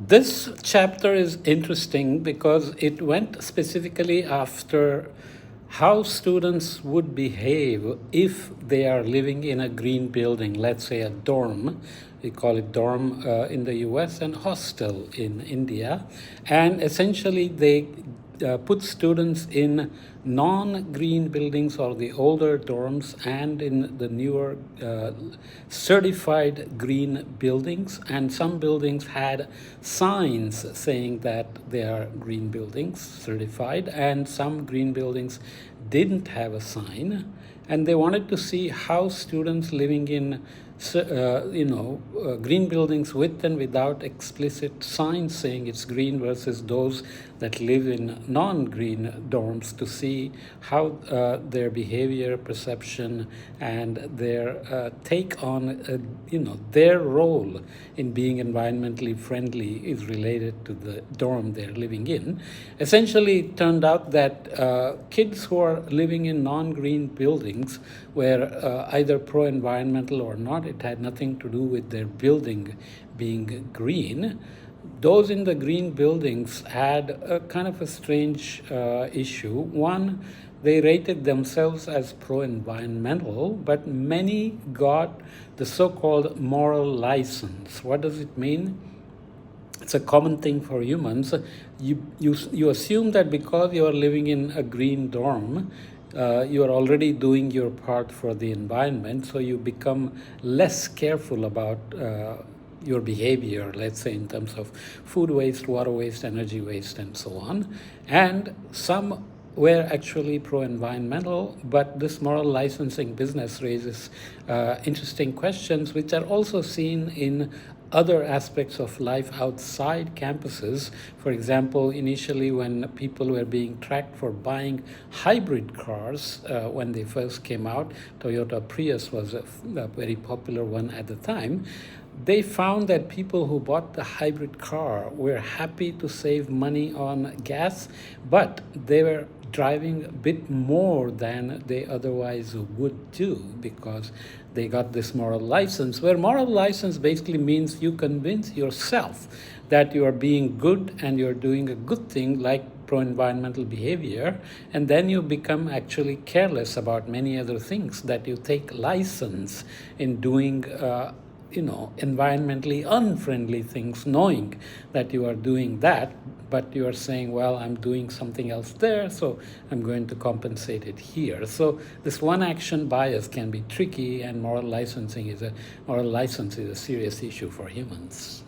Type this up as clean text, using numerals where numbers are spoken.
This chapter is interesting because it went specifically after how students would behave if they are living in a green building, let's say a dorm. We call it dorm in the US and hostel in India. And essentially, they put students in non-green buildings or the older dorms and in the newer certified green buildings. And some buildings had signs saying that they are green buildings, certified, and some green buildings didn't have a sign. And they wanted to see how students living in green buildings with and without explicit signs saying it's green versus those that live in non-green dorms, to see how their behavior, perception, and their take on their role in being environmentally friendly is related to the dorm they're living in. Essentially, it turned out that kids who are living in non-green buildings were either pro-environmental or not. It had nothing to do with their building being green. Those in the green buildings had a kind of a strange issue. One, they rated themselves as pro-environmental, but many got the so-called moral license. What does it mean? It's a common thing for humans. You assume that because you are living in a green dorm, you are already doing your part for the environment, so you become less careful about your behavior, let's say in terms of food waste, water waste, energy waste, and so on. And some were actually pro-environmental, but this moral licensing business raises interesting questions, which are also seen in other aspects of life outside campuses. For example, initially when people were being tracked for buying hybrid cars, when they first came out, Toyota Prius was a very popular one at the time. They found that people who bought the hybrid car were happy to save money on gas, but they were driving a bit more than they otherwise would do because they got this moral license, where moral license basically means you convince yourself that you are being good and you're doing a good thing, like pro-environmental behavior, and then you become actually careless about many other things, that you take license in doing environmentally unfriendly things, knowing that you are doing that, but you are saying, well, I'm doing something else there, so I'm going to compensate it here. So this one action bias can be tricky, and moral license is a serious issue for humans.